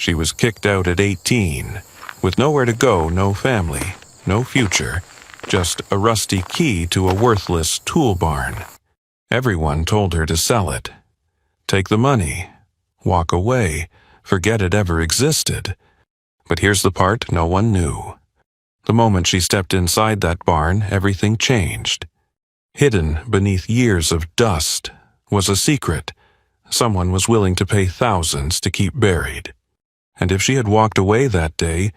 She was kicked out at 18, with nowhere to go, no family, no future, just a rusty key to a worthless tool barn. Everyone told her to sell it. Take the money. Walk away. Forget it ever existed. But here's the part no one knew. The moment she stepped inside that barn, everything changed. Hidden beneath years of dust was a secret someone was willing to pay thousands to keep buried. And if she had walked away that day,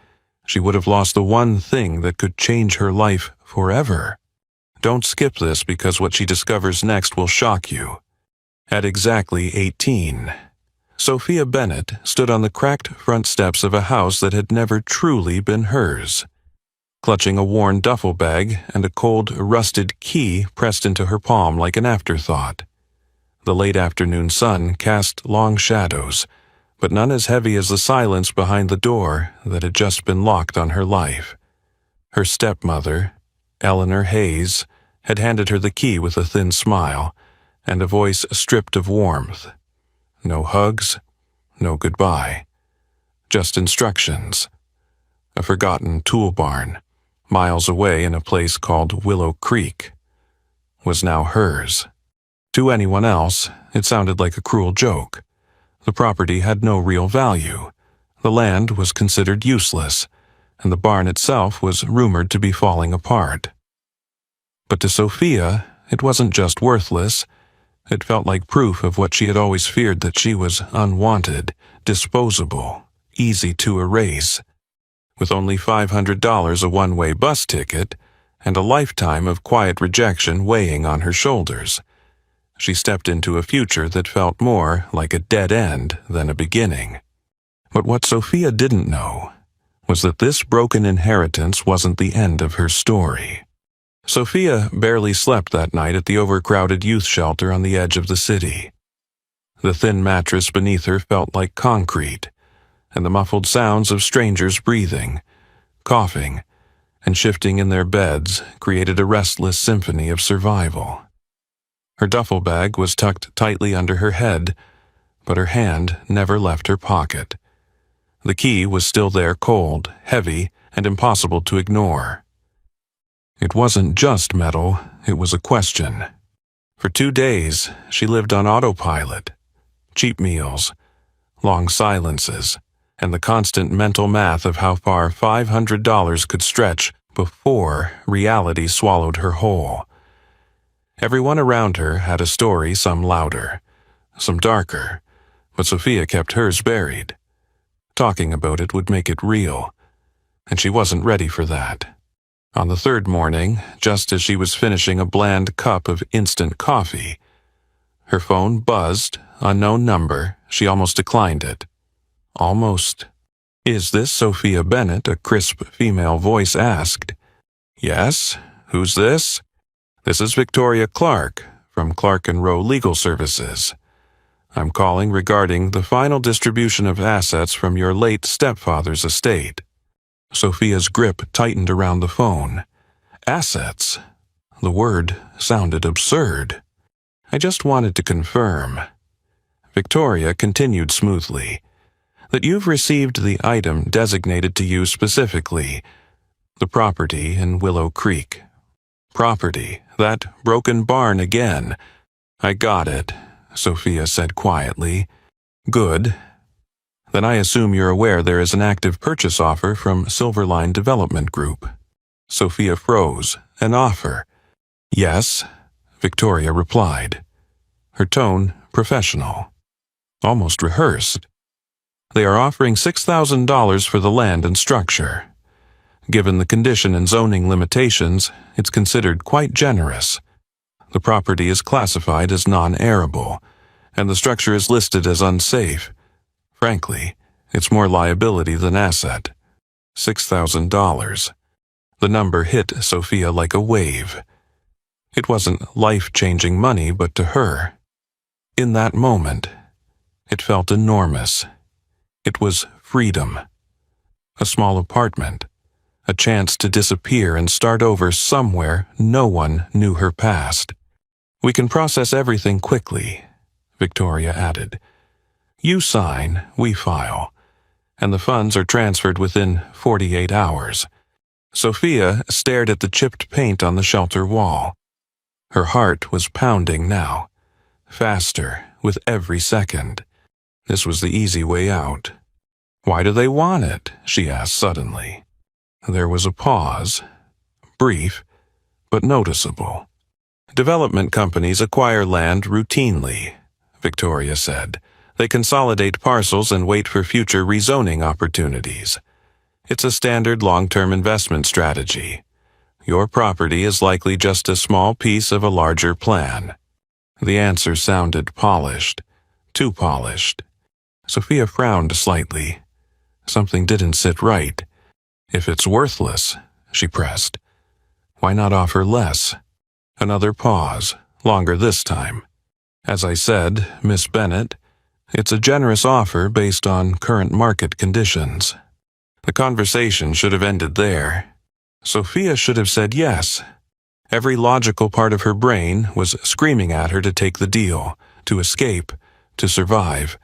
she would have lost the one thing that could change her life forever. Don't skip this because what she discovers next will shock you. At exactly 18, Sophia Bennett stood on the cracked front steps of a house that had never truly been hers, clutching a worn duffel bag and a cold, rusted key pressed into her palm like an afterthought. The late afternoon sun cast long shadows, but none as heavy as the silence behind the door that had just been locked on her life. Her stepmother, Eleanor Hayes, had handed her the key with a thin smile and a voice stripped of warmth. No hugs, no goodbye. Just instructions. A forgotten tool barn, miles away in a place called Willow Creek, was now hers. To anyone else, it sounded like a cruel joke. The property had no real value. The land was considered useless, and the barn itself was rumored to be falling apart. But to Sophia, it wasn't just worthless. It felt like proof of what she had always feared, that she was unwanted, disposable, easy to erase. With only $500 a one-way bus ticket and a lifetime of quiet rejection weighing on her shoulders, she stepped into a future that felt more like a dead end than a beginning. But what Sophia didn't know was that this broken inheritance wasn't the end of her story. Sophia barely slept that night at the overcrowded youth shelter on the edge of the city. The thin mattress beneath her felt like concrete, and the muffled sounds of strangers breathing, coughing, and shifting in their beds created a restless symphony of survival. Her duffel bag was tucked tightly under her head, but her hand never left her pocket. The key was still there, cold, heavy, and impossible to ignore. It wasn't just metal, it was a question. For 2 days, she lived on autopilot. Cheap meals, long silences, and the constant mental math of how far $500 could stretch before reality swallowed her whole. Everyone around her had a story, some louder, some darker, but Sophia kept hers buried. Talking about it would make it real, and she wasn't ready for that. On the third morning, just as she was finishing a bland cup of instant coffee, her phone buzzed, unknown number. She almost declined it. Almost. "Is this Sophia Bennett?" a crisp female voice asked. "Yes. Who's this?" "This is Victoria Clark, from Clark & Rowe Legal Services. I'm calling regarding the final distribution of assets from your late stepfather's estate." Sophia's grip tightened around the phone. Assets? The word sounded absurd. "I just wanted to confirm," Victoria continued smoothly, "that you've received the item designated to you specifically, the property in Willow Creek." "Property, that broken barn again." "I got it," Sophia said quietly. "Good. Then I assume you're aware there is an active purchase offer from Silverline Development Group." Sophia froze. "An offer?" "Yes," Victoria replied, her tone professional, almost rehearsed. "They are offering $6,000 for the land and structure. Given the condition and zoning limitations, it's considered quite generous. The property is classified as non-arable, and the structure is listed as unsafe. Frankly, it's more liability than asset. $6,000. The number hit Sophia like a wave. It wasn't life-changing money, but to her, in that moment, it felt enormous. It was freedom. A small apartment. A chance to disappear and start over somewhere no one knew her past. "We can process everything quickly," Victoria added. "You sign, we file. and the funds are transferred within 48 hours. Sophia stared at the chipped paint on the shelter wall. Her heart was pounding now, faster with every second. This was the easy way out. "Why do they want it?" she asked suddenly. There was a pause, brief, but noticeable. "Development companies acquire land routinely," Victoria said. "They consolidate parcels and wait for future rezoning opportunities. It's a standard long-term investment strategy. Your property is likely just a small piece of a larger plan." The answer sounded polished, too polished. Sophia frowned slightly. Something didn't sit right. "If it's worthless," she pressed, "why not offer less?" Another pause, longer this time. "As I said, Miss Bennett, it's a generous offer based on current market conditions." The conversation should have ended there. Sophia should have said yes. Every logical part of her brain was screaming at her to take the deal, to escape, to survive.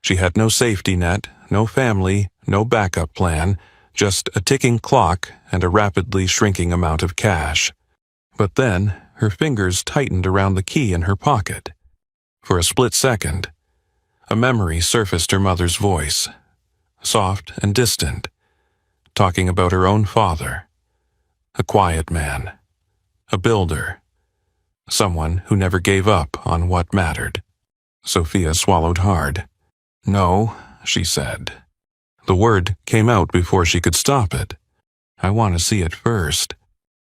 She had no safety net, no family, no backup plan, just a ticking clock and a rapidly shrinking amount of cash. But then, her fingers tightened around the key in her pocket. For a split second, a memory surfaced her mother's voice, soft and distant, talking about her own father. A quiet man, a builder, someone who never gave up on what mattered. Sophia swallowed hard. "No," she said. The word came out before she could stop it. "I want to see it first."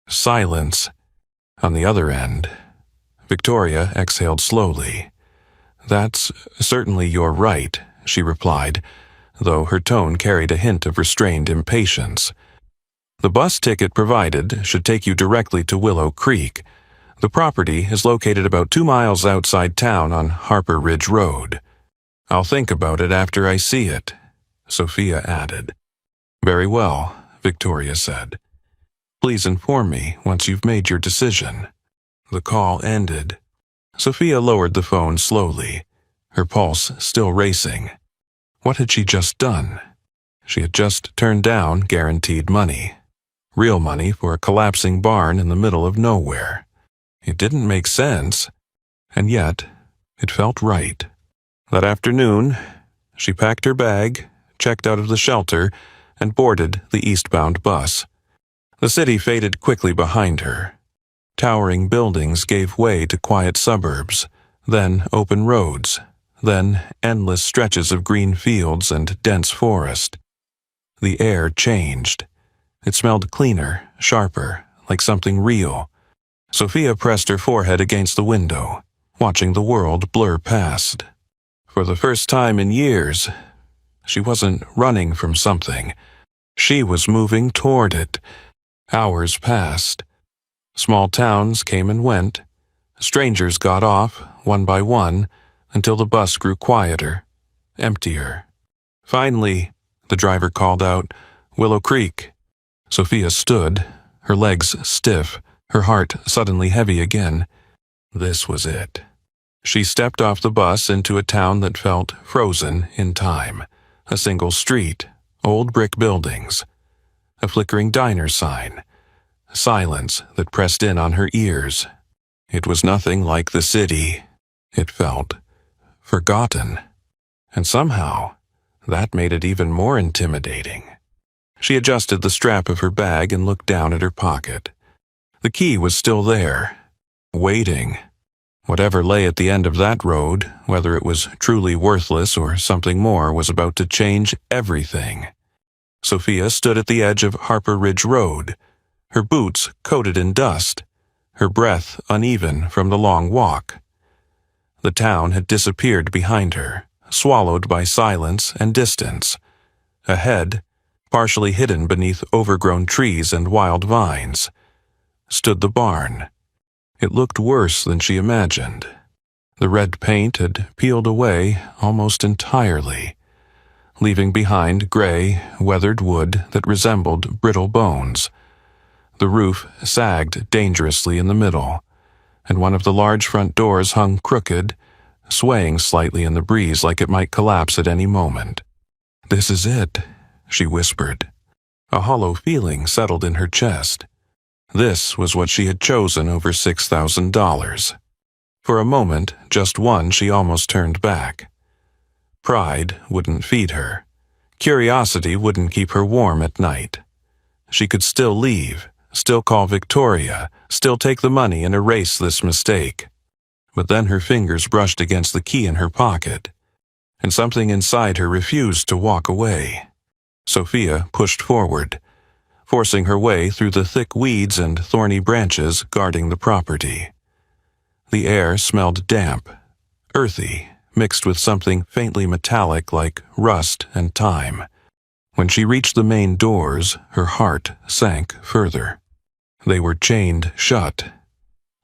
Silence. On the other end, Victoria exhaled slowly. "That's certainly your right," she replied, though her tone carried a hint of restrained impatience. "The bus ticket provided should take you directly to Willow Creek. The property is located about 2 miles outside town on Harper Ridge Road." "I'll think about it after I see it," Sophia added. "Very well," Victoria said. "Please inform me once you've made your decision." The call ended. Sophia lowered the phone slowly, her pulse still racing. What had she just done? She had just turned down guaranteed money. Real money for a collapsing barn in the middle of nowhere. It didn't make sense, and yet it felt right. That afternoon, she packed her bag, checked out of the shelter, and boarded the eastbound bus. The city faded quickly behind her. Towering buildings gave way to quiet suburbs, then open roads, then endless stretches of green fields and dense forest. The air changed. It smelled cleaner, sharper, like something real. Sophia pressed her forehead against the window, watching the world blur past. For the first time in years, she wasn't running from something. She was moving toward it. Hours passed. Small towns came and went. Strangers got off, one by one, until the bus grew quieter, emptier. Finally, the driver called out, "Willow Creek." Sophia stood, her legs stiff, her heart suddenly heavy again. This was it. She stepped off the bus into a town that felt frozen in time. A single street, old brick buildings, a flickering diner sign, silence that pressed in on her ears. It was nothing like the city. It felt forgotten. And somehow, that made it even more intimidating. She adjusted the strap of her bag and looked down at her pocket. The key was still there, waiting. Whatever lay at the end of that road, whether it was truly worthless or something more, was about to change everything. Sophia stood at the edge of Harper Ridge Road, her boots coated in dust, her breath uneven from the long walk. The town had disappeared behind her, swallowed by silence and distance. Ahead, partially hidden beneath overgrown trees and wild vines, stood the barn. It looked worse than she imagined. The red paint had peeled away almost entirely, leaving behind gray, weathered wood that resembled brittle bones. The roof sagged dangerously in the middle, and one of the large front doors hung crooked, swaying slightly in the breeze like it might collapse at any moment. "This is it," she whispered. A hollow feeling settled in her chest. This was what she had chosen over $6,000. For a moment, just one, she almost turned back. Pride wouldn't feed her. Curiosity wouldn't keep her warm at night. She could still leave, still call Victoria, still take the money and erase this mistake. But then her fingers brushed against the key in her pocket, and something inside her refused to walk away. Sophia pushed forward, forcing her way through the thick weeds and thorny branches guarding the property. The air smelled damp, earthy, mixed with something faintly metallic like rust and time. When she reached the main doors, her heart sank further. They were chained shut.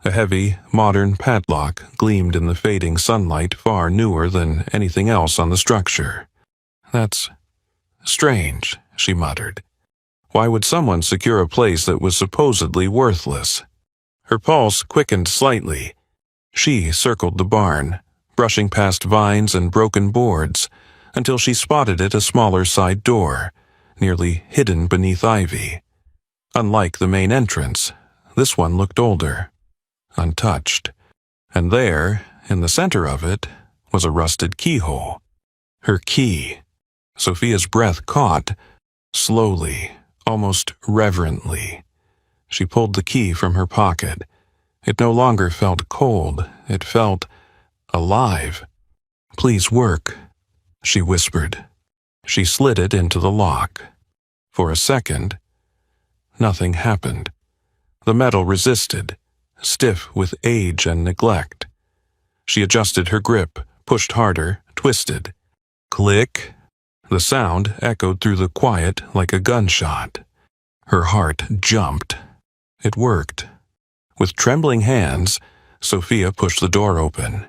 A heavy, modern padlock gleamed in the fading sunlight, far newer than anything else on the structure. "That's strange," she muttered. "Why would someone secure a place that was supposedly worthless?" Her pulse quickened slightly. She circled the barn, brushing past vines and broken boards, until she spotted a smaller side door, nearly hidden beneath ivy. Unlike the main entrance, this one looked older, untouched, and there, in the center of it, was a rusted keyhole. Her key. Sophia's breath caught, slowly, almost reverently. She pulled the key from her pocket. It no longer felt cold, it felt alive. "Please work," she whispered. She slid it into the lock. For a second, nothing happened. The metal resisted, stiff with age and neglect. She adjusted her grip, pushed harder, twisted. Click! The sound echoed through the quiet like a gunshot. Her heart jumped. It worked. With trembling hands, Sophia pushed the door open.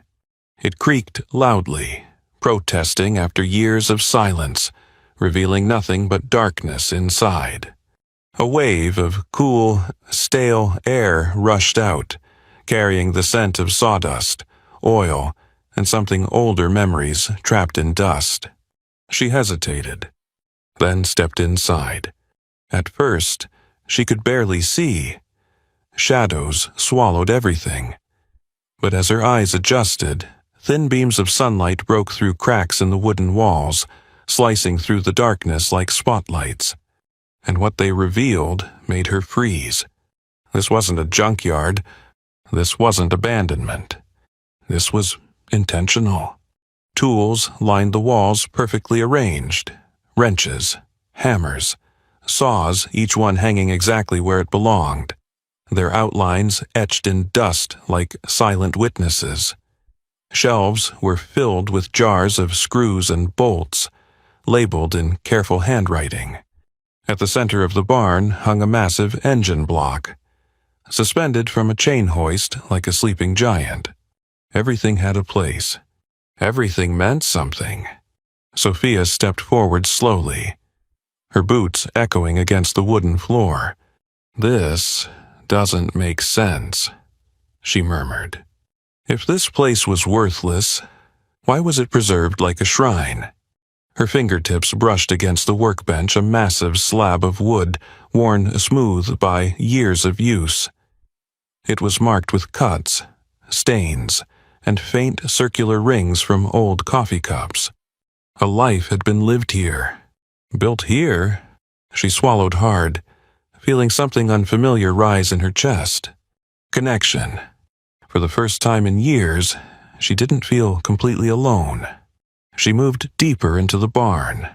It creaked loudly, protesting after years of silence, revealing nothing but darkness inside. A wave of cool, stale air rushed out, carrying the scent of sawdust, oil, and something older memories trapped in dust. She hesitated, then stepped inside. At first, she could barely see. Shadows swallowed everything. But as her eyes adjusted, thin beams of sunlight broke through cracks in the wooden walls, slicing through the darkness like spotlights. And what they revealed made her freeze. This wasn't a junkyard. This wasn't abandonment. This was intentional. Tools lined the walls perfectly arranged. Wrenches, hammers, saws, each one hanging exactly where it belonged. Their outlines etched in dust like silent witnesses. Shelves were filled with jars of screws and bolts, labeled in careful handwriting. At the center of the barn hung a massive engine block, suspended from a chain hoist like a sleeping giant. Everything had a place. Everything meant something. Sophia stepped forward slowly, her boots echoing against the wooden floor. "This doesn't make sense," she murmured. If this place was worthless, why was it preserved like a shrine? Her fingertips brushed against the workbench, a massive slab of wood, worn smooth by years of use. It was marked with cuts, stains, and faint circular rings from old coffee cups. A life had been lived here. Built here? She swallowed hard, feeling something unfamiliar rise in her chest. Connection. For the first time in years, she didn't feel completely alone. She moved deeper into the barn,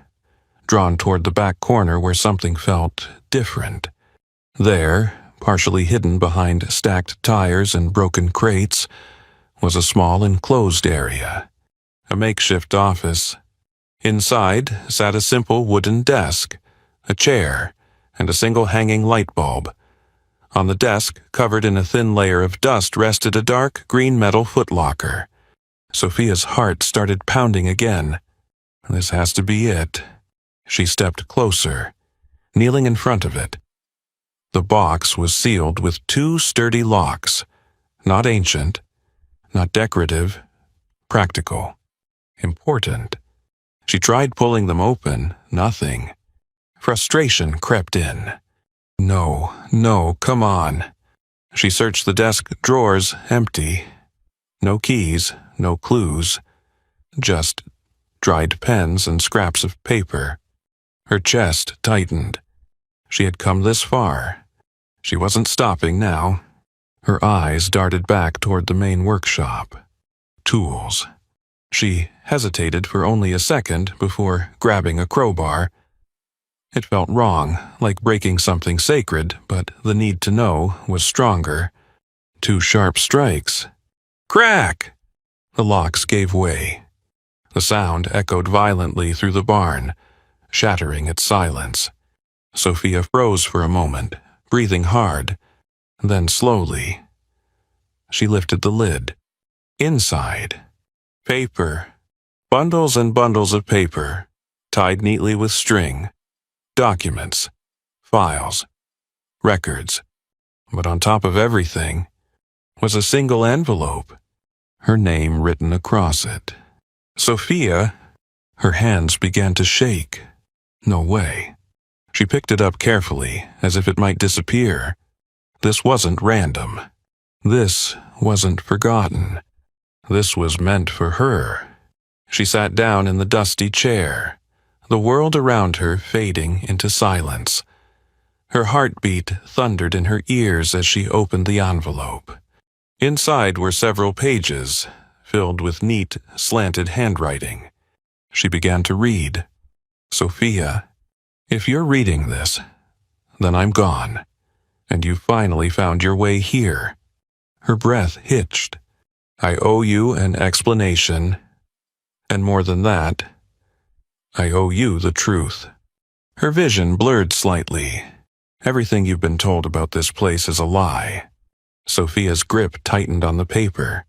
drawn toward the back corner where something felt different. There, partially hidden behind stacked tires and broken crates, was a small enclosed area, a makeshift office. Inside sat a simple wooden desk, a chair, and a single hanging light bulb. On the desk, covered in a thin layer of dust, rested a dark green metal footlocker. Sophia's heart started pounding again. This has to be it. She stepped closer, kneeling in front of it. The box was sealed with 2 sturdy locks, not ancient, not decorative, practical, important. She tried pulling them open, nothing. Frustration crept in. No, no, come on. She searched the desk drawers, empty. No keys, no clues. Just dried pens and scraps of paper. Her chest tightened. She had come this far. She wasn't stopping now. Her eyes darted back toward the main workshop. Tools. She hesitated for only a second before grabbing a crowbar. It felt wrong, like breaking something sacred, but the need to know was stronger. 2 sharp strikes. Crack! The locks gave way. The sound echoed violently through the barn, shattering its silence. Sophia froze for a moment, breathing hard. Then slowly, she lifted the lid. Inside, paper. Bundles and bundles of paper, tied neatly with string. Documents, files, records. But on top of everything was a single envelope, her name written across it. Sophia. Her hands began to shake. No way. She picked it up carefully, as if it might disappear. This wasn't random. This wasn't forgotten. This was meant for her. She sat down in the dusty chair, the world around her fading into silence. Her heartbeat thundered in her ears as she opened the envelope. Inside were several pages, filled with neat, slanted handwriting. She began to read. Sophia, if you're reading this, then I'm gone, and you finally found your way here. Her breath hitched. I owe you an explanation, and more than that, I owe you the truth. Her vision blurred slightly. Everything you've been told about this place is a lie. Sophia's grip tightened on the paper.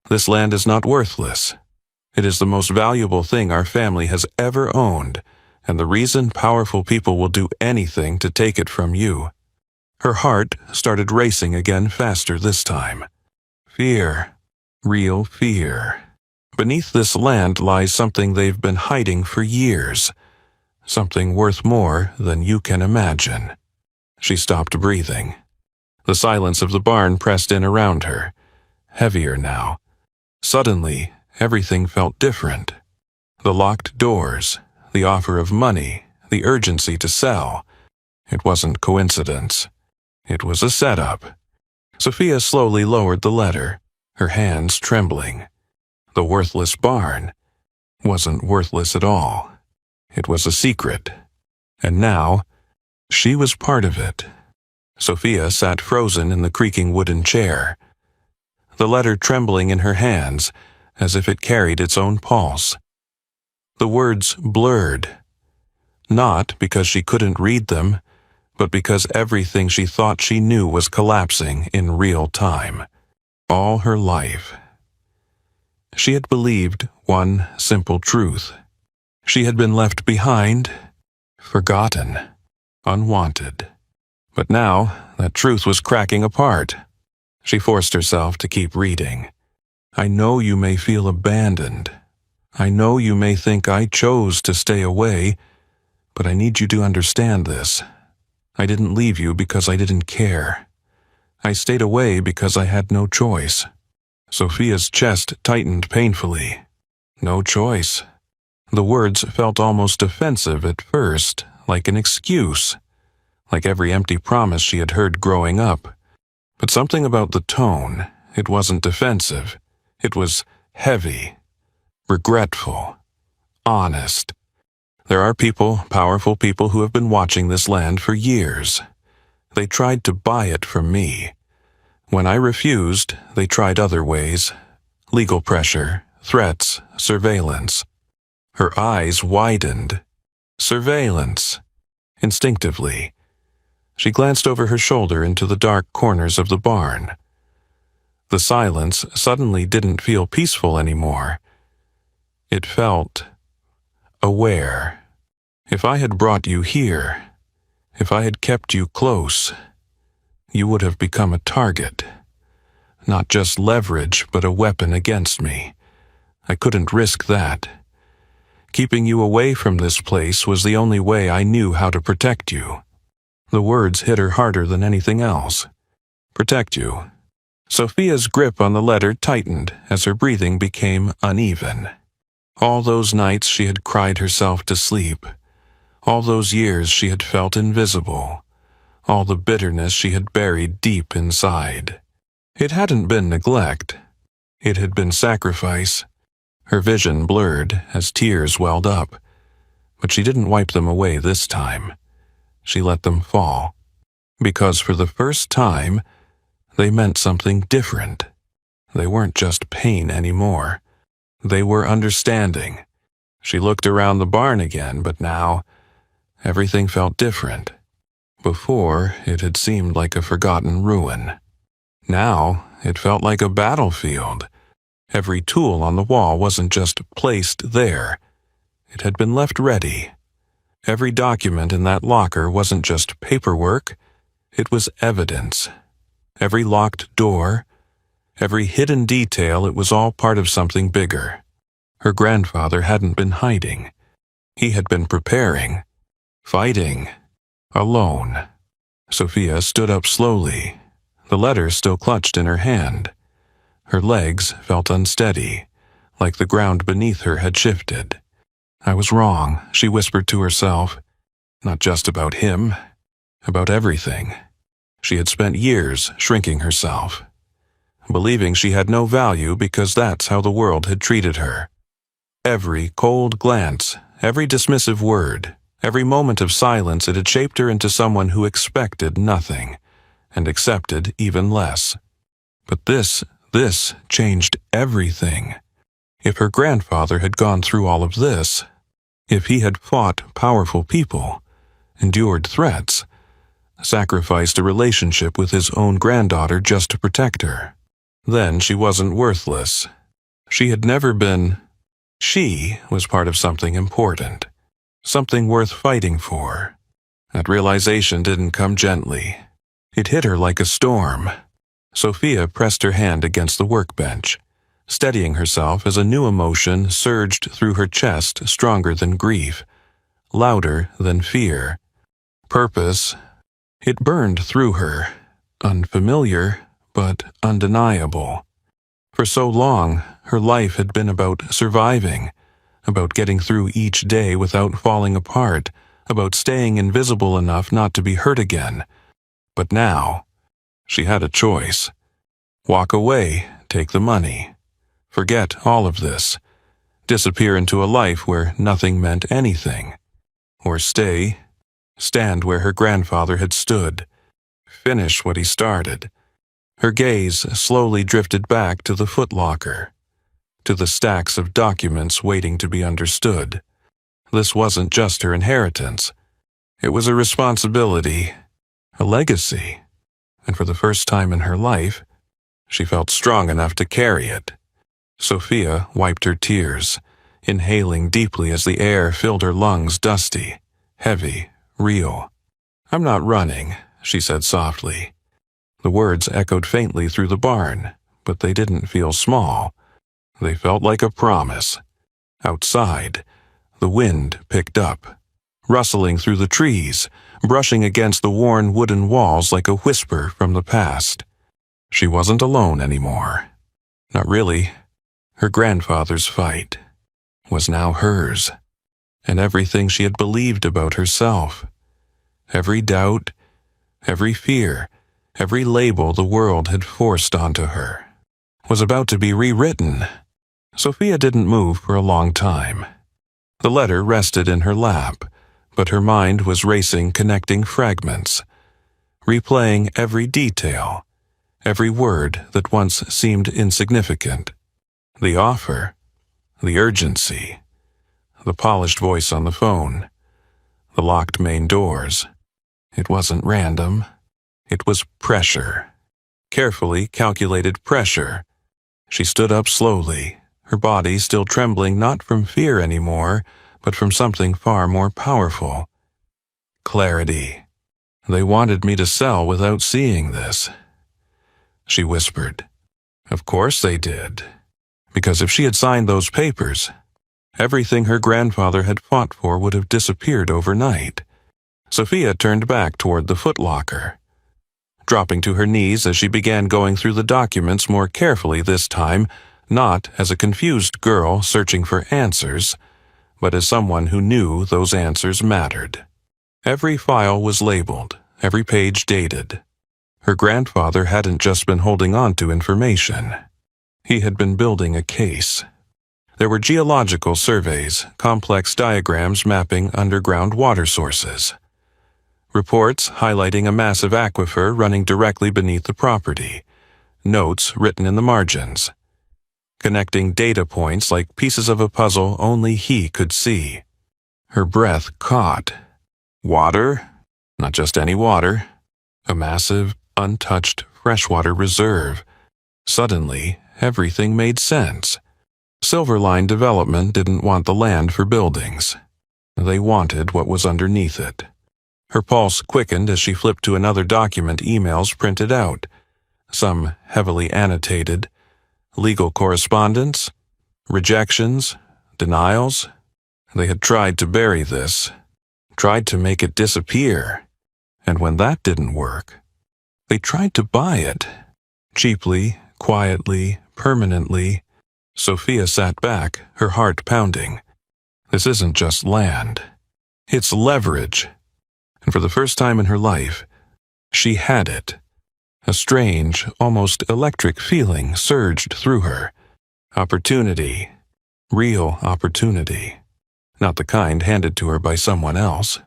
This land is not worthless. It is the most valuable thing our family has ever owned, and the reason powerful people will do anything to take it from you. Her heart started racing again, faster this time. Fear. Real fear. Beneath this land lies something they've been hiding for years. Something worth more than you can imagine. She stopped breathing. The silence of the barn pressed in around her, heavier now. Suddenly, everything felt different. The locked doors, the offer of money, the urgency to sell. It wasn't coincidence. It was a setup. Sophia slowly lowered the letter, her hands trembling. The worthless barn wasn't worthless at all. It was a secret. And now, she was part of it. Sophia sat frozen in the creaking wooden chair, the letter trembling in her hands as if it carried its own pulse. The words blurred, not because she couldn't read them, but because everything she thought she knew was collapsing in real time. All her life, she had believed one simple truth. She had been left behind, forgotten, unwanted. But now, that truth was cracking apart. She forced herself to keep reading. I know you may feel abandoned. I know you may think I chose to stay away, but I need you to understand this. I didn't leave you because I didn't care. I stayed away because I had no choice. Sophia's chest tightened painfully. No choice. The words felt almost offensive at first, like an excuse, like every empty promise she had heard growing up. But something about the tone, it wasn't defensive. It was heavy, regretful, honest. There are people, powerful people, who have been watching this land for years. They tried to buy it from me. When I refused, they tried other ways. Legal pressure, threats, surveillance. Her eyes widened. Surveillance. Instinctively, she glanced over her shoulder into the dark corners of the barn. The silence suddenly didn't feel peaceful anymore. It felt aware. If I had brought you here, if I had kept you close, you would have become a target. Not just leverage, but a weapon against me. I couldn't risk that. Keeping you away from this place was the only way I knew how to protect you." The words hit her harder than anything else. Protect you. Sophia's grip on the letter tightened as her breathing became uneven. All those nights she had cried herself to sleep. All those years she had felt invisible. All the bitterness she had buried deep inside. It hadn't been neglect. It had been sacrifice. Her vision blurred as tears welled up. But she didn't wipe them away this time. She let them fall. Because for the first time, they meant something different. They weren't just pain anymore. They were understanding. She looked around the barn again, but now, everything felt different. Before, it had seemed like a forgotten ruin. Now, it felt like a battlefield. Every tool on the wall wasn't just placed there. It had been left ready. Every document in that locker wasn't just paperwork. It was evidence. Every locked door, every hidden detail, it was all part of something bigger. Her grandfather hadn't been hiding. He had been preparing, fighting, alone. Sophia stood up slowly, the letter still clutched in her hand. Her legs felt unsteady, like the ground beneath her had shifted. "I was wrong," she whispered to herself. Not just about him, about everything. She had spent years shrinking herself, believing she had no value because that's how the world had treated her. Every cold glance, every dismissive word, every moment of silence, it had shaped her into someone who expected nothing and accepted even less. But this changed everything. If her grandfather had gone through all of this, if he had fought powerful people, endured threats, sacrificed a relationship with his own granddaughter just to protect her, then she wasn't worthless. She had never been. She was part of something important, something worth fighting for. That realization didn't come gently. It hit her like a storm. Sophia pressed her hand against the workbench, steadying herself as a new emotion surged through her chest, stronger than grief, louder than fear. Purpose. It burned through her, unfamiliar but undeniable. For so long, her life had been about surviving, about getting through each day without falling apart, about staying invisible enough not to be hurt again. But now, she had a choice. Walk away, take the money. Forget all of this. Disappear into a life where nothing meant anything. Or stand where her grandfather had stood. Finish what he started. Her gaze slowly drifted back to the footlocker, to the stacks of documents waiting to be understood. This wasn't just her inheritance. It was a responsibility, a legacy. And for the first time in her life, she felt strong enough to carry it. Sophia wiped her tears, inhaling deeply as the air filled her lungs, dusty, heavy, real. "I'm not running," she said softly. The words echoed faintly through the barn, but they didn't feel small. They felt like a promise. Outside, the wind picked up, rustling through the trees, brushing against the worn wooden walls like a whisper from the past. She wasn't alone anymore. Not really. Her grandfather's fight was now hers, and everything she had believed about herself, every doubt, every fear, every label the world had forced onto her, was about to be rewritten. Sophia didn't move for a long time. The letter rested in her lap, but her mind was racing, connecting fragments, replaying every detail, every word that once seemed insignificant. The offer, the urgency, the polished voice on the phone, the locked main doors. It wasn't random. It was pressure. Carefully calculated pressure. She stood up slowly, her body still trembling not from fear anymore, but from something far more powerful. Clarity. They wanted me to sell without seeing this. She whispered. Of course they did. Because if she had signed those papers, Everything her grandfather had fought for would have disappeared overnight. Sophia turned back toward the footlocker, dropping to her knees as she began going through the documents more carefully this time, not as a confused girl searching for answers, but as someone who knew those answers mattered. Every file was labeled, every page dated. Her grandfather hadn't just been holding on to information. He had been building a case. There were geological surveys, complex diagrams mapping underground water sources, reports highlighting a massive aquifer running directly beneath the property, notes written in the margins, connecting data points like pieces of a puzzle only he could see. Her breath caught. Water? Not just any water. A massive, untouched freshwater reserve. Suddenly, everything made sense. Silverline Development didn't want the land for buildings. They wanted what was underneath it. Her pulse quickened as she flipped to another document emails printed out, some heavily annotated, legal correspondence, rejections, denials. They had tried to bury this, tried to make it disappear, and when that didn't work, they tried to buy it, cheaply, quietly, permanently. Sophia sat back, her heart pounding. This isn't just land. It's leverage. And for the first time in her life, she had it. A strange, almost electric feeling surged through her. Opportunity. Real opportunity. Not the kind handed to her by someone else.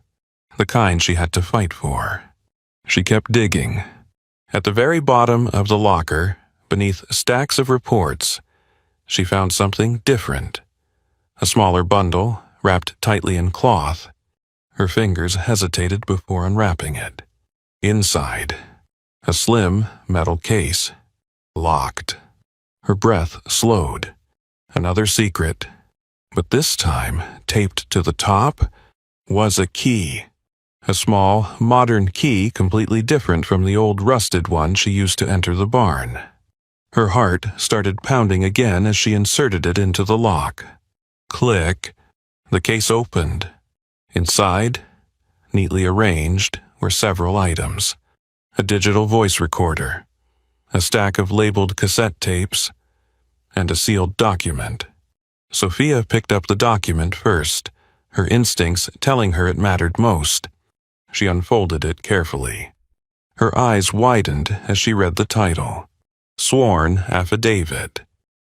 The kind she had to fight for. She kept digging. At the very bottom of the locker, beneath stacks of reports, she found something different. A smaller bundle, wrapped tightly in cloth. Her fingers hesitated before unwrapping it. Inside, a slim metal case, locked. Her breath slowed. Another secret, but this time, taped to the top, was a key. A small, modern key completely different from the old rusted one she used to enter the barn. Her heart started pounding again as she inserted it into the lock. Click. The case opened. Inside, neatly arranged, were several items. A digital voice recorder, a stack of labeled cassette tapes, and a sealed document. Sophia picked up the document first, her instincts telling her it mattered most. She unfolded it carefully. Her eyes widened as she read the title. Sworn Affidavit.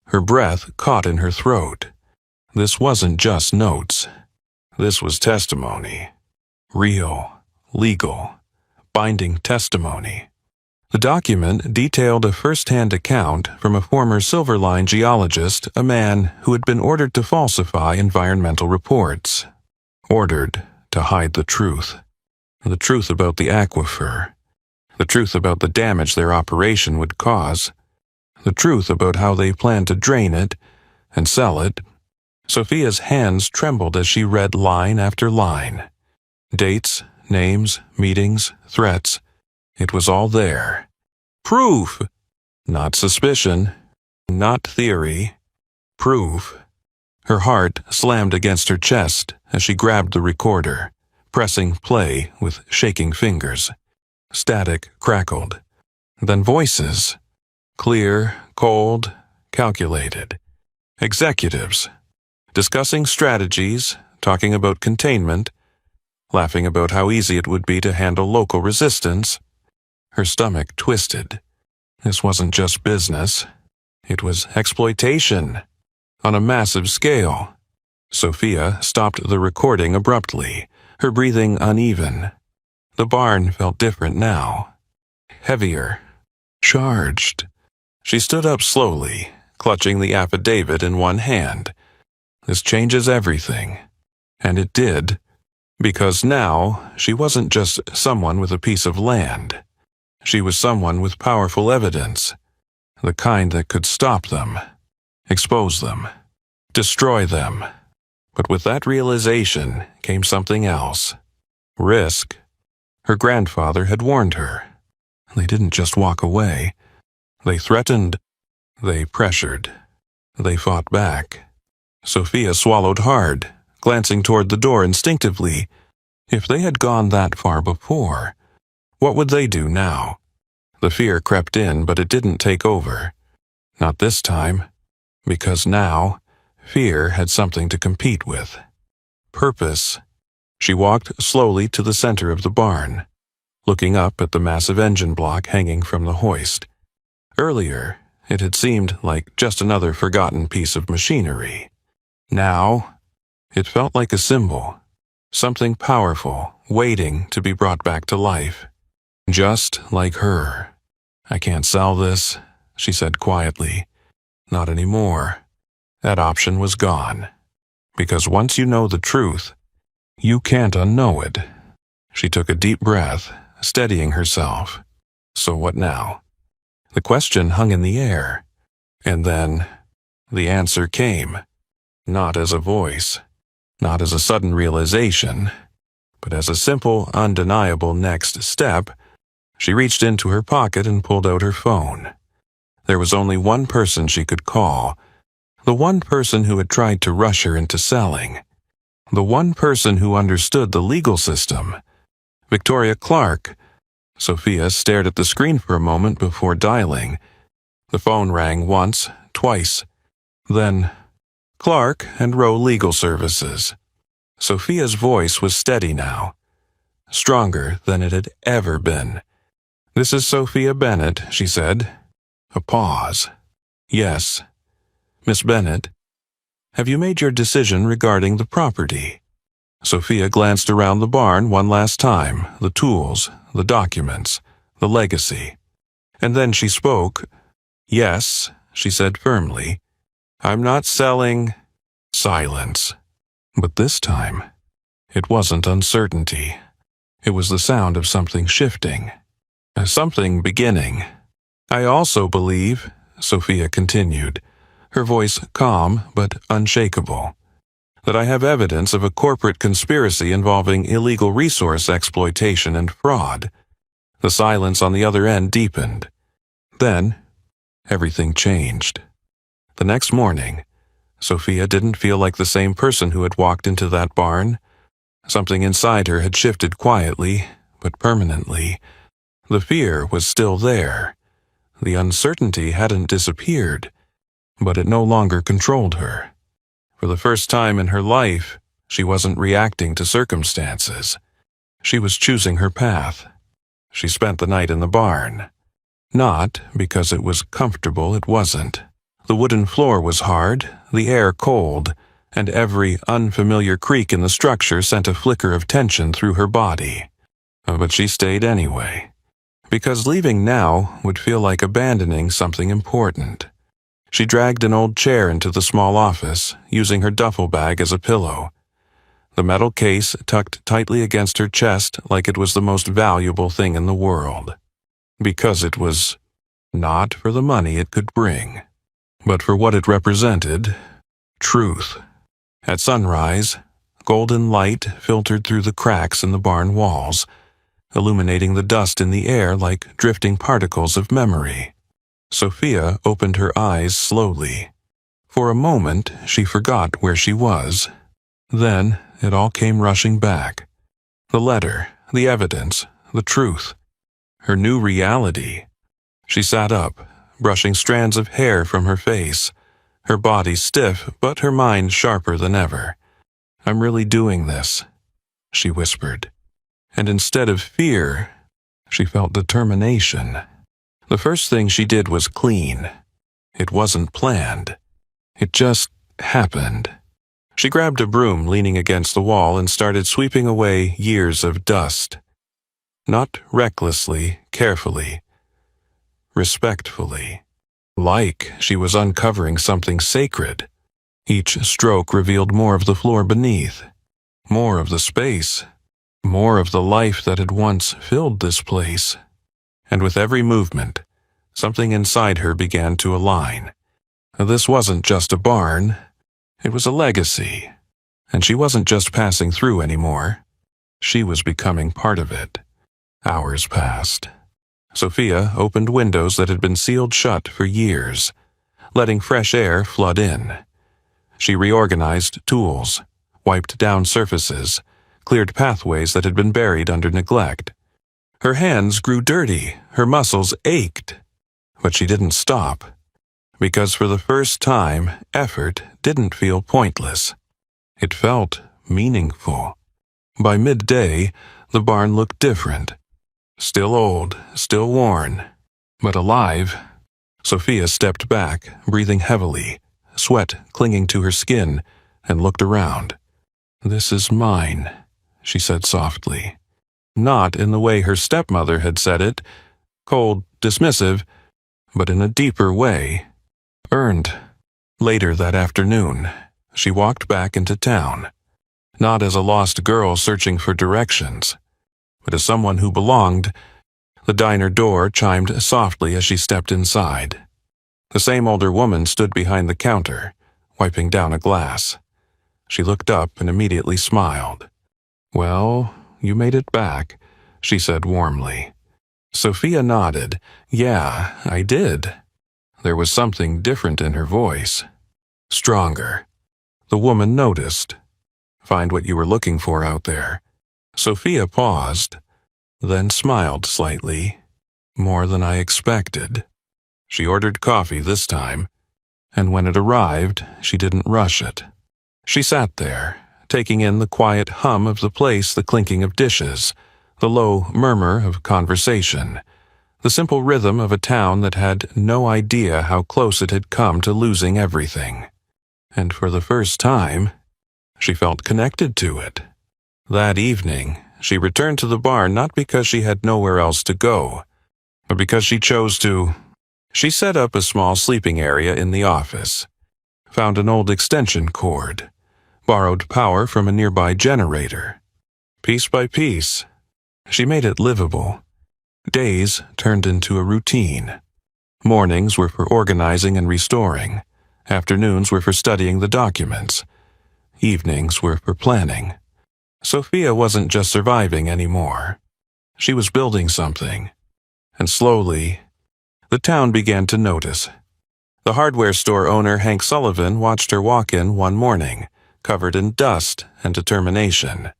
Her breath caught in her throat. This wasn't just notes. This was testimony. Real, legal, binding testimony. The document detailed a first-hand account from a former Silverline geologist, a man who had been ordered to falsify environmental reports. Ordered to hide the truth. The truth about the aquifer. The truth about the damage their operation would cause. The truth about how they planned to drain it and sell it. Sophia's hands trembled as she read line after line. Dates, names, meetings, threats. It was all there. Proof! Not suspicion. Not theory. Proof. Her heart slammed against her chest as she grabbed the recorder, pressing play with shaking fingers. Static crackled. Then voices. Clear, cold, calculated. Executives. Discussing strategies, talking about containment, laughing about how easy it would be to handle local resistance. Her stomach twisted. This wasn't just business. It was exploitation. On a massive scale. Sophia stopped the recording abruptly, her breathing uneven. The barn felt different now. Heavier. Charged. She stood up slowly, clutching the affidavit in one hand. This changes everything. And it did. Because now, she wasn't just someone with a piece of land. She was someone with powerful evidence. The kind that could stop them. Expose them. Destroy them. But with that realization came something else. Risk. Her grandfather had warned her. They didn't just walk away. They threatened. They pressured. They fought back. Sophia swallowed hard, glancing toward the door instinctively. If they had gone that far before, what would they do now? The fear crept in, but it didn't take over. Not this time, because now, fear had something to compete with. Purpose. She walked slowly to the center of the barn, looking up at the massive engine block hanging from the hoist. Earlier, it had seemed like just another forgotten piece of machinery. Now, it felt like a symbol, something powerful, waiting to be brought back to life. Just like her. "I can't sell this," she said quietly. "Not anymore." That option was gone. Because once you know the truth, you can't unknow it. She took a deep breath, steadying herself. So what now? The question hung in the air. And then, the answer came. Not as a voice, not as a sudden realization, but as a simple, undeniable next step. She reached into her pocket and pulled out her phone. There was only one person she could call, the one person who had tried to rush her into selling, the one person who understood the legal system. Victoria Clark. Sophia stared at the screen for a moment before dialing. The phone rang once, twice. Then, Clark and Rowe Legal Services. Sophia's voice was steady now, stronger than it had ever been. "This is Sophia Bennett," she said. A pause. "Yes. Miss Bennett, have you made your decision regarding the property?" Sophia glanced around the barn one last time, the tools, the documents, the legacy. And then she spoke. "Yes," she said firmly. "I'm not selling." Silence. But this time, it wasn't uncertainty. It was the sound of something shifting. Something beginning. "I also believe," Sophia continued, her voice calm but unshakable, "that I have evidence of a corporate conspiracy involving illegal resource exploitation and fraud." The silence on the other end deepened. Then, everything changed. The next morning, Sophia didn't feel like the same person who had walked into that barn. Something inside her had shifted quietly, but permanently. The fear was still there. The uncertainty hadn't disappeared, but it no longer controlled her. For the first time in her life, she wasn't reacting to circumstances. She was choosing her path. She spent the night in the barn. Not because it was comfortable, it wasn't. The wooden floor was hard, the air cold, and every unfamiliar creak in the structure sent a flicker of tension through her body. But she stayed anyway. Because leaving now would feel like abandoning something important. She dragged an old chair into the small office, using her duffel bag as a pillow. The metal case tucked tightly against her chest like it was the most valuable thing in the world. Because it was not for the money it could bring, but for what it represented: truth. At sunrise, golden light filtered through the cracks in the barn walls, illuminating the dust in the air like drifting particles of memory. Sophia opened her eyes slowly. For a moment, she forgot where she was. Then, it all came rushing back. The letter, the evidence, the truth. Her new reality. She sat up, brushing strands of hair from her face, her body stiff but her mind sharper than ever. "I'm really doing this," she whispered. And instead of fear, she felt determination. The first thing she did was clean. It wasn't planned. It just happened. She grabbed a broom leaning against the wall and started sweeping away years of dust. Not recklessly, carefully. Respectfully. Like she was uncovering something sacred. Each stroke revealed more of the floor beneath. More of the space. More of the life that had once filled this place. And with every movement, something inside her began to align. This wasn't just a barn. It was a legacy. And she wasn't just passing through anymore. She was becoming part of it. Hours passed. Sophia opened windows that had been sealed shut for years, letting fresh air flood in. She reorganized tools, wiped down surfaces, cleared pathways that had been buried under neglect. Her hands grew dirty, her muscles ached. But she didn't stop, because for the first time, effort didn't feel pointless. It felt meaningful. By midday, the barn looked different. Still old, still worn, but alive. Sophia stepped back, breathing heavily, sweat clinging to her skin, and looked around. "This is mine," she said softly. Not in the way her stepmother had said it, cold, dismissive, but in a deeper way. Earned. Later that afternoon, she walked back into town, not as a lost girl searching for directions, but as someone who belonged. The diner door chimed softly as she stepped inside. The same older woman stood behind the counter, wiping down a glass. She looked up and immediately smiled. "Well, you made it back," she said warmly. Sophia nodded. "Yeah, I did." There was something different in her voice. Stronger. The woman noticed. "Find what you were looking for out there." Sophia paused, then smiled slightly. "More than I expected." She ordered coffee this time, and when it arrived, she didn't rush it. She sat there, taking in the quiet hum of the place, the clinking of dishes, the low murmur of conversation, the simple rhythm of a town that had no idea how close it had come to losing everything. And for the first time, she felt connected to it. That evening, she returned to the barn not because she had nowhere else to go, but because she chose to. She set up a small sleeping area in the office, found an old extension cord, borrowed power from a nearby generator. Piece by piece, she made it livable. Days turned into a routine. Mornings were for organizing and restoring. Afternoons were for studying the documents. Evenings were for planning. Sophia wasn't just surviving anymore. She was building something. And slowly, the town began to notice. The hardware store owner, Hank Sullivan, watched her walk in one morning, covered in dust and determination.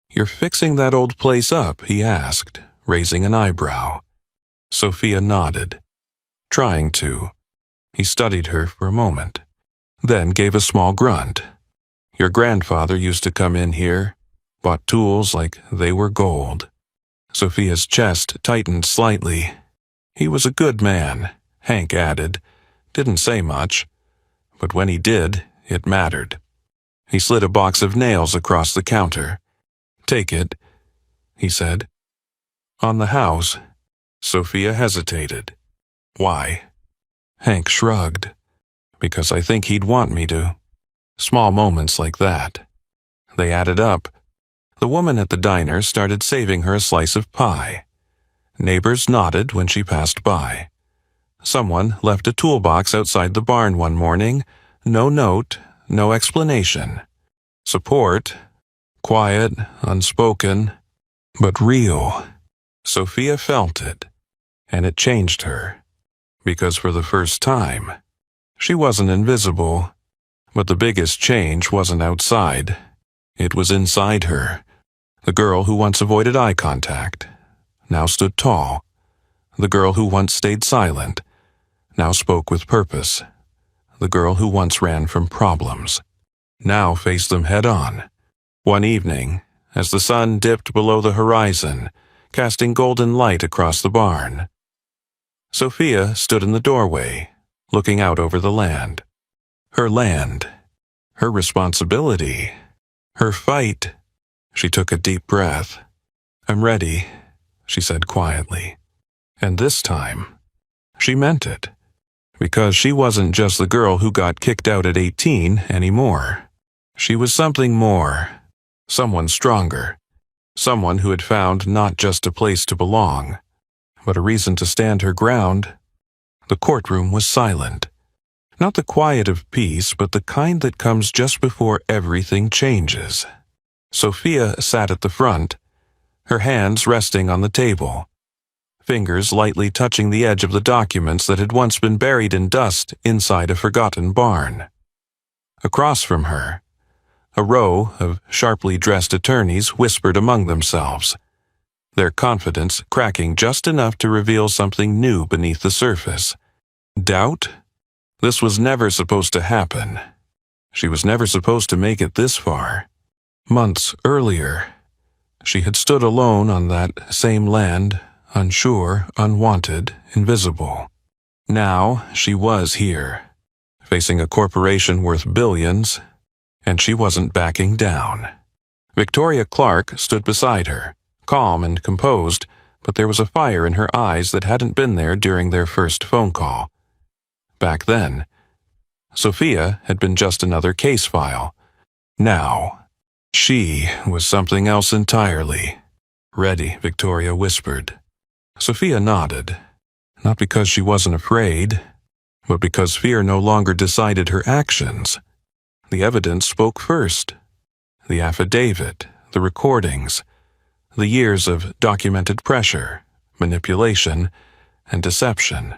"You're fixing that old place up?" he asked, raising an eyebrow. Sophia nodded. "Trying to." He studied her for a moment, then gave a small grunt. "Your grandfather used to come in here, bought tools like they were gold." Sophia's chest tightened slightly. "He was a good man," Hank added. "Didn't say much, but when he did, it mattered." He slid a box of nails across the counter. "Take it," he said. "On the house." Sophia hesitated. "Why?" Hank shrugged. "Because I think he'd want me to." Small moments like that. They added up. The woman at the diner started saving her a slice of pie. Neighbors nodded when she passed by. Someone left a toolbox outside the barn one morning. No note, no explanation. Support. Quiet, unspoken, but real. Sophia felt it, and it changed her. Because for the first time, she wasn't invisible. But the biggest change wasn't outside. It was inside her. The girl who once avoided eye contact now stood tall. The girl who once stayed silent now spoke with purpose. The girl who once ran from problems now faced them head-on. One evening, as the sun dipped below the horizon, casting golden light across the barn, Sophia stood in the doorway, looking out over the land. Her land, her responsibility, her fight. She took a deep breath. "I'm ready," she said quietly. And this time, she meant it. Because she wasn't just the girl who got kicked out at 18 anymore. She was something more, someone stronger, someone who had found not just a place to belong, but a reason to stand her ground. The courtroom was silent. Not the quiet of peace, but the kind that comes just before everything changes. Sophia sat at the front, her hands resting on the table, fingers lightly touching the edge of the documents that had once been buried in dust inside a forgotten barn. Across from her, a row of sharply dressed attorneys whispered among themselves, their confidence cracking just enough to reveal something new beneath the surface. Doubt? This was never supposed to happen. She was never supposed to make it this far. Months earlier, she had stood alone on that same land, unsure, unwanted, invisible. Now she was here, facing a corporation worth billions, and she wasn't backing down. Victoria Clark stood beside her, calm and composed, but there was a fire in her eyes that hadn't been there during their first phone call. Back then, Sophia had been just another case file. Now, she was something else entirely. "Ready," Victoria whispered. Sophia nodded, not because she wasn't afraid, but because fear no longer decided her actions. The evidence spoke first. The affidavit, the recordings, the years of documented pressure, manipulation, and deception.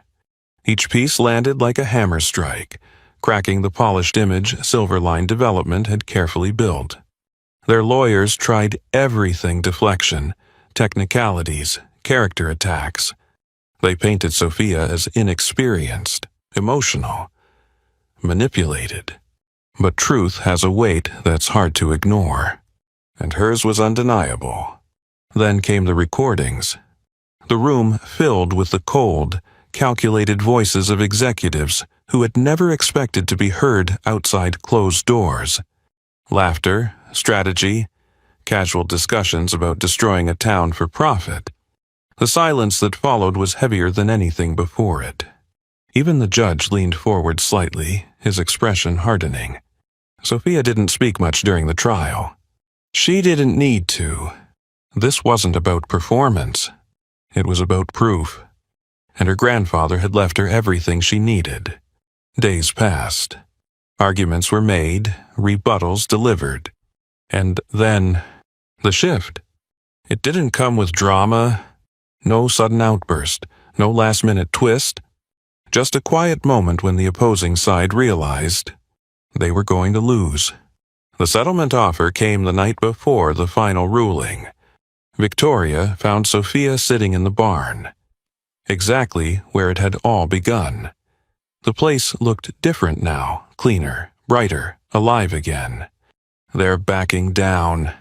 Each piece landed like a hammer strike, cracking the polished image Silverline Development had carefully built. Their lawyers tried everything: deflection, technicalities, character attacks. They painted Sophia as inexperienced, emotional, manipulated. But truth has a weight that's hard to ignore, and hers was undeniable. Then came the recordings. The room filled with the cold, calculated voices of executives who had never expected to be heard outside closed doors. Laughter, strategy, casual discussions about destroying a town for profit. The silence that followed was heavier than anything before it. Even the judge leaned forward slightly, his expression hardening. Sophia didn't speak much during the trial. She didn't need to. This wasn't about performance. It was about proof. And her grandfather had left her everything she needed. Days passed. Arguments were made, rebuttals delivered. And then, the shift. It didn't come with drama, no sudden outburst, no last-minute twist. Just a quiet moment when the opposing side realized they were going to lose. The settlement offer came the night before the final ruling. Victoria found Sophia sitting in the barn, exactly where it had all begun. The place looked different now, cleaner, brighter, alive again. "They're backing down,"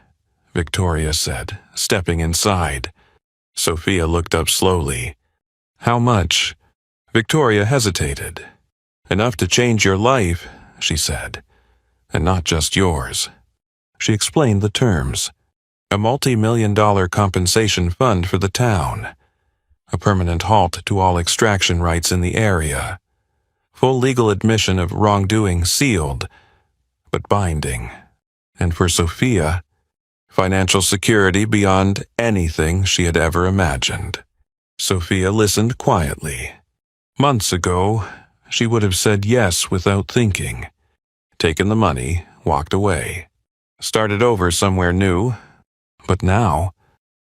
Victoria said, stepping inside. Sophia looked up slowly. "How much?" Victoria hesitated. "Enough to change your life," she said, "and not just yours." She explained the terms. A multi-million-dollar compensation fund for the town. A permanent halt to all extraction rights in the area. Full legal admission of wrongdoing sealed, but binding. And for Sophia, financial security beyond anything she had ever imagined. Sophia listened quietly. Months ago, she would have said yes without thinking. Taken the money, walked away. Started over somewhere new. But now,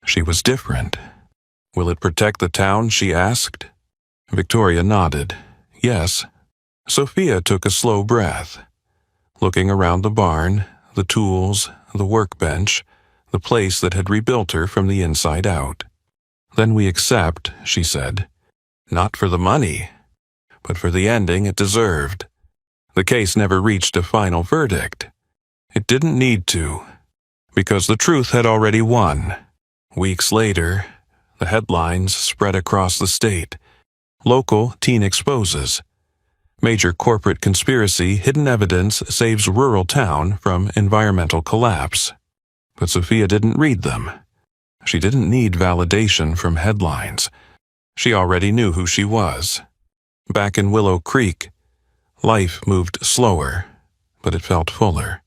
she was different. "Will it protect the town?" she asked. Victoria nodded. Yes. Sophia took a slow breath. Looking around the barn, the tools, the workbench, the place that had rebuilt her from the inside out. "Then we accept," she said. "Not for the money, but for the ending it deserved." The case never reached a final verdict. It didn't need to, because the truth had already won. Weeks later, the headlines spread across the state. Local teen exposes. Major corporate conspiracy, hidden evidence saves rural town from environmental collapse. But Sophia didn't read them. She didn't need validation from headlines. She already knew who she was. Back in Willow Creek, life moved slower, but it felt fuller.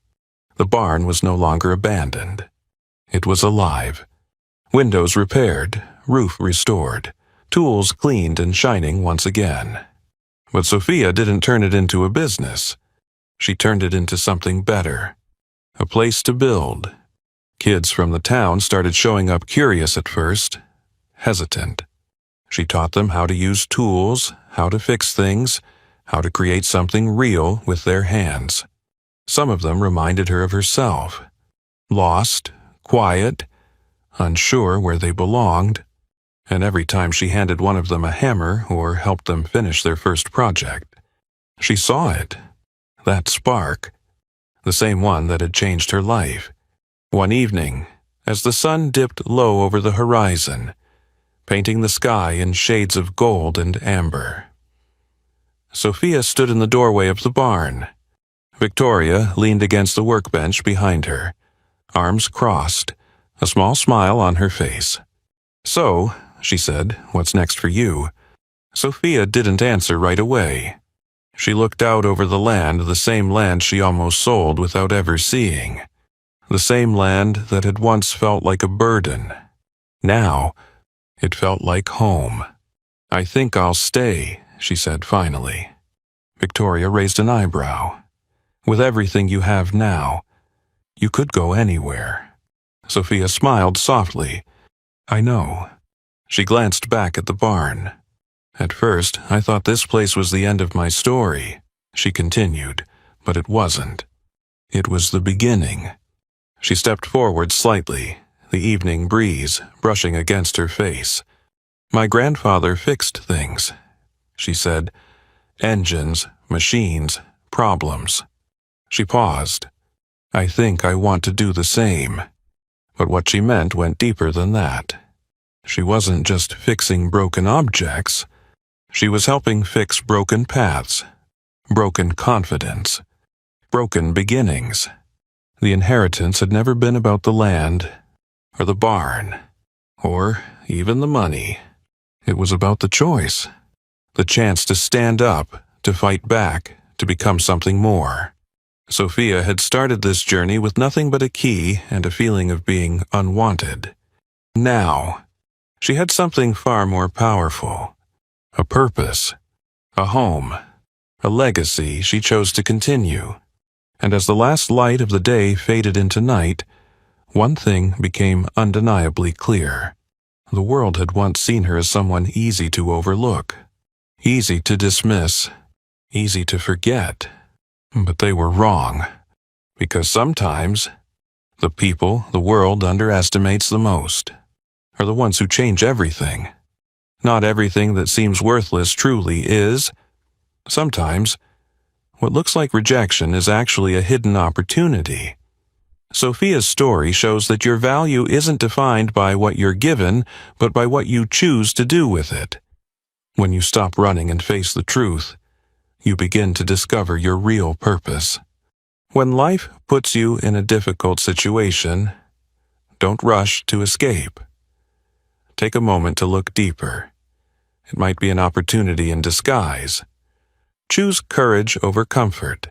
The barn was no longer abandoned. It was alive. Windows repaired, roof restored, tools cleaned and shining once again. But Sophia didn't turn it into a business. She turned it into something better. A place to build. Kids from the town started showing up, curious at first, hesitant. She taught them how to use tools, how to fix things, how to create something real with their hands. Some of them reminded her of herself, lost, quiet, unsure where they belonged, and every time she handed one of them a hammer or helped them finish their first project, she saw it, that spark, the same one that had changed her life. One evening, as the sun dipped low over the horizon, painting the sky in shades of gold and amber, Sophia stood in the doorway of the barn. Victoria leaned against the workbench behind her, arms crossed, a small smile on her face. "So," she said, "what's next for you?" Sophia didn't answer right away. She looked out over the same land she almost sold without ever seeing. The same land that had once felt like a burden. Now, it felt like home. "I think I'll stay," she said finally. Victoria raised an eyebrow. "With everything you have now, you could go anywhere." Sophia smiled softly. "I know." She glanced back at the barn. "At first, I thought this place was the end of my story," she continued, "but it wasn't. It was the beginning." She stepped forward slightly, the evening breeze brushing against her face. "My grandfather fixed things," she said. "Engines, machines, problems." She paused. "I think I want to do the same." But what she meant went deeper than that. She wasn't just fixing broken objects. She was helping fix broken paths, broken confidence, broken beginnings. The inheritance had never been about the land, or the barn, or even the money. It was about the choice, the chance to stand up, to fight back, to become something more. Sophia had started this journey with nothing but a key and a feeling of being unwanted. Now, she had something far more powerful. A purpose, a home, a legacy she chose to continue. And as the last light of the day faded into night, one thing became undeniably clear. The world had once seen her as someone easy to overlook, easy to dismiss, easy to forget. But they were wrong, because sometimes the people the world underestimates the most are the ones who change everything. Not everything that seems worthless truly is. Sometimes, what looks like rejection is actually a hidden opportunity. Sophia's story shows that your value isn't defined by what you're given, but by what you choose to do with it. When you stop running and face the truth, you begin to discover your real purpose. When life puts you in a difficult situation, don't rush to escape. Take a moment to look deeper. It might be an opportunity in disguise. Choose courage over comfort,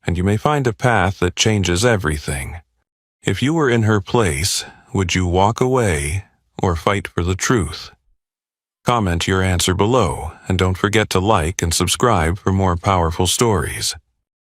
and you may find a path that changes everything. If you were in her place, would you walk away or fight for the truth? Comment your answer below, and don't forget to like and subscribe for more powerful stories.